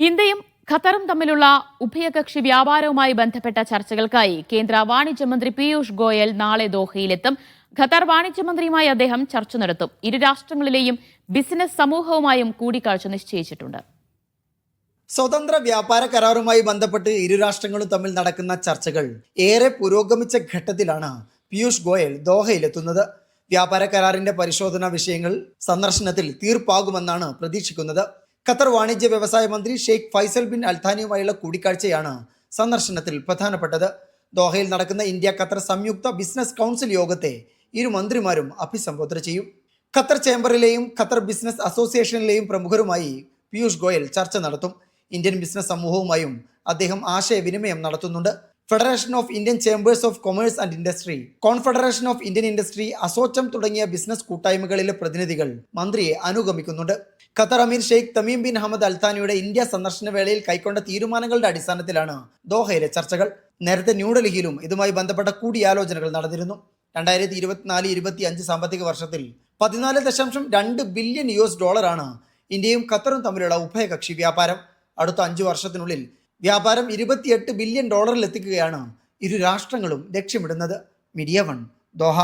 ഇന്ത്യയും ഖത്തറും തമ്മിലുള്ള ഉഭയകക്ഷി വ്യാപാരവുമായി ബന്ധപ്പെട്ട ചർച്ചകൾക്കായി കേന്ദ്ര വാണിജ്യമന്ത്രി പീയൂഷ് ഗോയൽ നാളെ ദോഹയിലെത്തും. ഖത്തർ വാണിജ്യമന്ത്രിയുമായി അദ്ദേഹം ചർച്ച നടത്തും. ഇരു രാഷ്ട്രങ്ങളിലെയും ബിസിനസ് സമൂഹവുമായും കൂടിക്കാഴ്ച നിശ്ചയിച്ചിട്ടുണ്ട്. സ്വതന്ത്ര വ്യാപാര കരാറുമായി ബന്ധപ്പെട്ട് ഇരു രാഷ്ട്രങ്ങളും തമ്മിൽ നടക്കുന്ന ചർച്ചകൾ ഏറെ പുരോഗമിച്ച ഘട്ടത്തിലാണ് പീയൂഷ് ഗോയൽ ദോഹയിലെത്തുന്നത്. വ്യാപാര കരാറിന്റെ പരിശോധനാ വിഷയങ്ങൾ സന്ദർശനത്തിൽ തീർപ്പാകുമെന്നാണ് പ്രതീക്ഷിക്കുന്നത്. ഖത്തർ വാണിജ്യ വ്യവസായ മന്ത്രി ഷെയ്ഖ് ഫൈസൽ ബിൻ അൽഥാനിയുമായുള്ള കൂടിക്കാഴ്ചയാണ് സന്ദർശനത്തിൽ പ്രധാനപ്പെട്ടത്. ദോഹയിൽ നടക്കുന്ന ഇന്ത്യ ഖത്തർ സംയുക്ത ബിസിനസ് കൗൺസിൽ യോഗത്തെ ഇരു മന്ത്രിമാരും അഭിസംബോധന ചെയ്യും. ഖത്തർ ചേംബറിലെയും ഖത്തർ ബിസിനസ് അസോസിയേഷനിലെയും പ്രമുഖരുമായി പീയൂഷ് ഗോയൽ ചർച്ച നടത്തും. ഇന്ത്യൻ ബിസിനസ് സമൂഹവുമായും അദ്ദേഹം ആശയവിനിമയം നടത്തുന്നുണ്ട്. Federation of Indian chambers of commerce and industry, confederation of Indian industry, ASSOCHAM തുടങ്ങിയ ബിസിനസ് കൂട്ടായ്മകളിലെ പ്രതിനിധികൾ മന്ത്രിയെ അനുഗമിക്കുന്നുണ്ട്. ഖത്തർ അമീർ ഷെയ്ഖ് തമീം ബിൻ ഹമദ് അൽത്താനിയുടെ ഇന്ത്യ സന്ദർശന വേളയിൽ കൈക്കൊണ്ട തീരുമാനങ്ങളുടെ അടിസ്ഥാനത്തിലാണ് ദോഹയിലെ ചർച്ചകൾ. നേരത്തെ ന്യൂഡൽഹിയിലും ഇതുമായി ബന്ധപ്പെട്ട കൂടിയാലോചനകൾ നടന്നിരുന്നു. 2024-25 സാമ്പത്തിക വർഷത്തിൽ $14.2 ബില്യൺ ഇന്ത്യയും ഖത്തറും തമ്മിലുള്ള ഉഭയകക്ഷി വ്യാപാരം. അടുത്ത 5 വർഷത്തിനുള്ളിൽ വ്യാപാരം $28 ബില്യൺ എത്തിക്കുകയാണ് ഇരു രാഷ്ട്രങ്ങളും ലക്ഷ്യമിടുന്നത്. Media 1 Doha.